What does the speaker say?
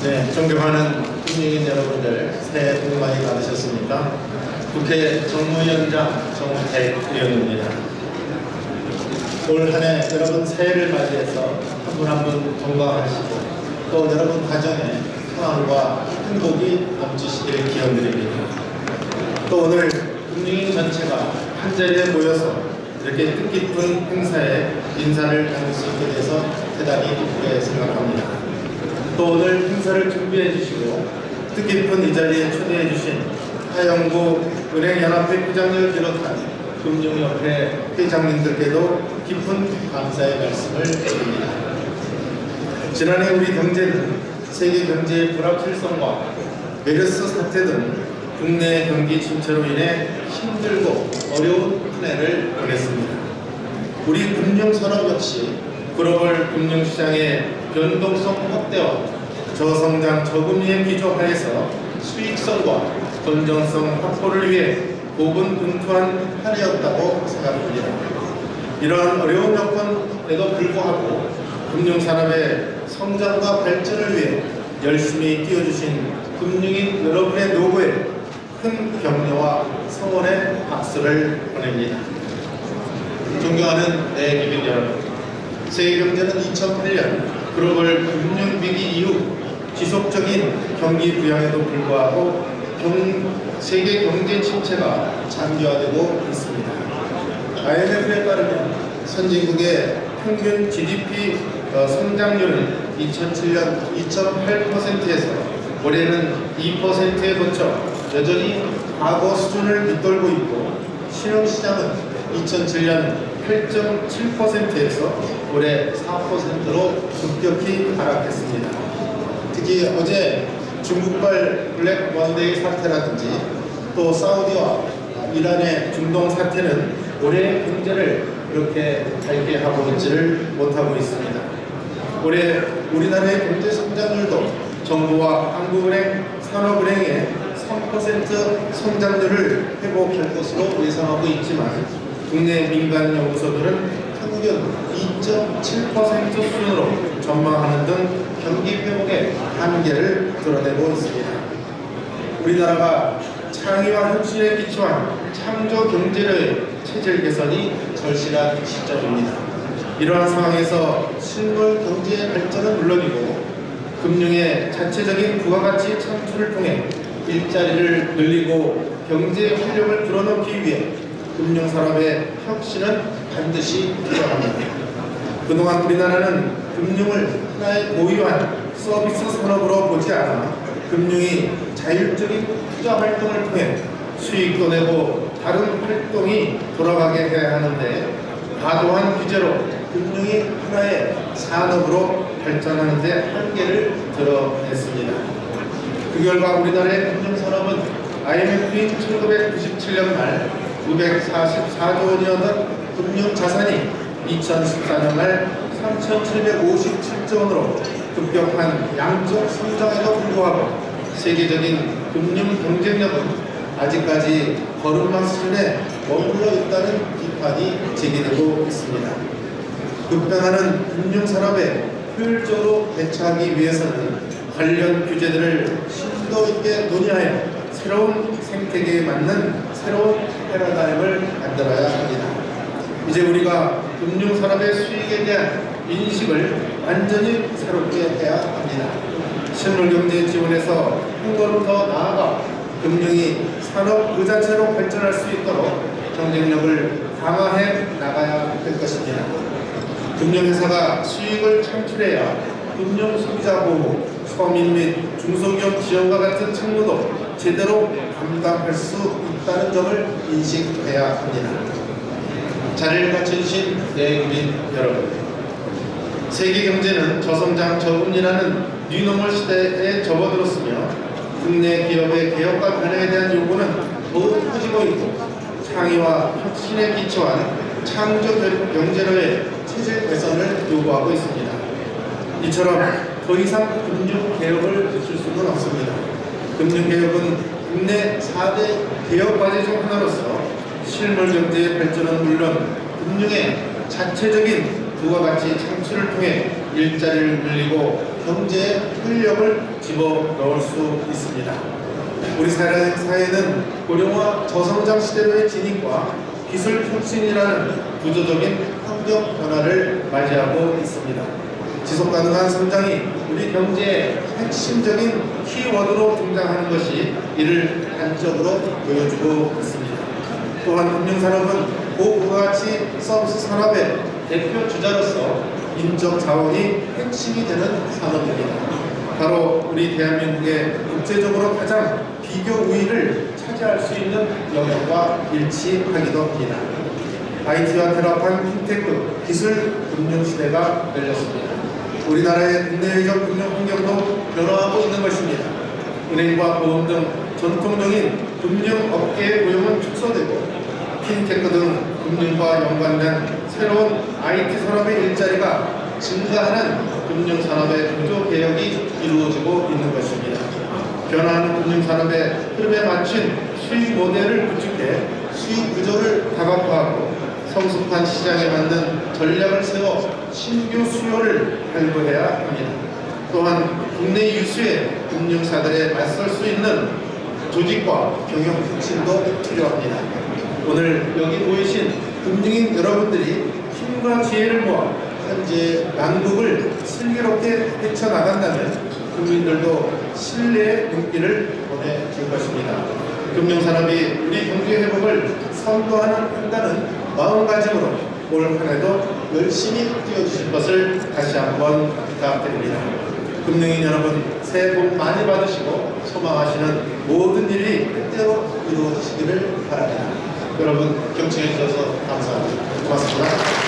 네, 존경하는 국민인 여러분들, 새해 복 많이 받으셨습니까? 국회 정무위원장 정우택 의원입니다. 올 한 해 여러분 새해를 맞이해서 한 분 한 분 건강하시고 또 여러분 가정에 평안과 행복이 넘치시기를 기원드립니다. 또 오늘 국민인 전체가 한자리에 모여서 이렇게 뜻깊은 행사에 인사를 나눌 수 있게 돼서 대단히 기쁘게 생각합니다. 또 오늘 행사를 준비해 주시고 뜻깊은 이 자리에 초대해 주신 하영구 은행연합회 회장님을 비롯한 금융협회 회장님들께도 깊은 감사의 말씀을 드립니다. 지난해 우리 경제는 세계 경제의 불확실성과 메르스 사태 등 국내 경기 침체로 인해 힘들고 어려운 한 해를 보냈습니다. 우리 금융산업 역시 글로벌 금융시장의 변동성 확대와 저성장 저금리의 기조 하에서 수익성과 건전성 확보를 위해 고군분투한 한 해였다고 생각합니다. 이러한 어려운 여건에도 불구하고 금융산업의 성장과 발전을 위해 열심히 뛰어주신 금융인 여러분의 노고에 큰 격려와 성원의 박수를 보냅니다. 존경하는 내기빈 여러분, 세계경제는 2008년 글로벌 금융위기 이후 지속적인 경기 부양에도 불구하고 세계 경제 침체가 장기화되고 있습니다. IMF에 따르면 선진국의 평균 GDP 성장률은 2007년 2.8%에서 올해는 2%에 그쳐 여전히 과거 수준을 밑돌고 있고 신흥시장은 2007년 8.7%에서 올해 4%로 급격히 하락했습니다. 특히 어제 중국발 블랙 먼데이 사태라든지 또 사우디와 이란의 중동 사태는 올해의 경제를 그렇게 밝게 하고 있지를 못하고 있습니다. 올해 우리나라의 경제 성장률도 정부와 한국은행, 산업은행의 3% 성장률을 회복할 것으로 예상하고 있지만 국내 민간 연구소들은 평균 2.7% 수준으로 전망하는 등 경기 회복의 한계를 드러내고 있습니다. 우리나라가 창의와 혁신에 기초한 창조 경제의 체질 개선이 절실한 시점입니다. 이러한 상황에서 실물 경제의 발전은 물론이고 금융의 자체적인 부가가치 창출을 통해 일자리를 늘리고 경제의 활력을 불어넣기 위해 금융산업의 혁신은 반드시 필요합니다. 그동안 우리나라는 금융을 하나의 고유한 서비스 산업으로 보지 않아 금융이 자율적인 투자 활동을 통해 수익도 내고 다른 활동이 돌아가게 해야 하는데 과도한 규제로 금융이 하나의 산업으로 발전하는 데 한계를 드러냈습니다. 그 결과 우리나라의 금융산업은 IMF인 1997년 말 944조 원이었던 금융자산이 2014년 말 3,757조 원으로 급격한 양적 성장에도 불구하고 세계적인 금융 경쟁력은 아직까지 걸음마 수준에 머물러 있다는 비판이 제기되고 있습니다. 급변하는 금융산업에 효율적으로 대처하기 위해서는 관련 규제들을 심도 있게 논의하여 새로운 생태계에 맞는 새로운 패러다임을 만들어야 합니다. 이제 우리가 금융산업의 수익에 대한 인식을 완전히 새롭게 해야 합니다. 실물경제 지원에서 한 걸음 더 나아가 금융이 산업 그 자체로 발전할 수 있도록 경쟁력을 강화해 나가야 할 것입니다. 금융회사가 수익을 창출해야 금융 소비자 보호, 서민 및 중소기업 지원과 같은 책무도 제대로 감당할 수 있다는 점을 인식해야 합니다. 자리를 갖춰주신 내국민 여러분, 세계 경제는 저성장 저금리라는 뉴노멀 시대에 접어들었으며 국내 기업의 개혁과 변화에 대한 요구는 더욱 커지고 있고 창의와 혁신에 기초한 창조 경제로의 체질 개선을 요구하고 있습니다. 이처럼 더 이상 금융개혁을 늦출 수는 없습니다. 금융개혁은 국내 4대 개혁 과제 중 하나로서 실물 경제의 발전은 물론 금융의 자체적인 부가가치 창출을 통해 일자리를 늘리고 경제의 활력을 집어넣을 수 있습니다. 우리 사회는 고령화 저성장 시대로의 진입과 기술 혁신이라는 구조적인 환경 변화를 맞이하고 있습니다. 지속가능한 성장이 우리 경제의 핵심적인 키워드로 등장하는 것이 이를 단적으로 보여주고 있습니다. 또한 금융산업은 고부가가치 서비스 산업의 대표 주자로서 인적 자원이 핵심이 되는 산업입니다. 바로 우리 대한민국의 국제적으로 가장 비교 우위를 차지할 수 있는 영역과 일치하기도 합니다. IT와 결합한 핀테크 기술 금융 시대가 열렸습니다. 우리나라의 국내외적 금융 환경도 변화하고 있는 것입니다. 은행과 보험 등 전통적인 금융업계의 고용은 축소되고 핀테크 등 금융과 연관된 새로운 IT 산업의 일자리가 증가하는 금융산업의 구조 개혁이 이루어지고 있는 것입니다. 변화하는 금융산업의 흐름에 맞춘 수익 모델을 구축해 수익 구조를 다각화하고 성숙한 시장에 맞는 전략을 세워 신규 수요를 발굴해야 합니다. 또한 국내 유수의 금융사들에 맞설 수 있는 조직과 경영 혁신도 필요합니다. 오늘 여기 모이신 금융인 여러분들이 힘과 지혜를 모아 현재 난국을 슬기롭게 헤쳐나간다면 국민들도 신뢰의 눈길을 보내줄 것입니다. 금융산업이 우리 경제 회복을 선도한다는 마음가짐으로 올 한해도 열심히 뛰어주실 것을 다시 한번 부탁드립니다. 금융인 여러분, 새해 복 많이 받으시고 소망하시는 모든 일이 뜻대로 이루어지시기를 바랍니다. 여러분 경청해 주셔서 감사합니다. 고맙습니다.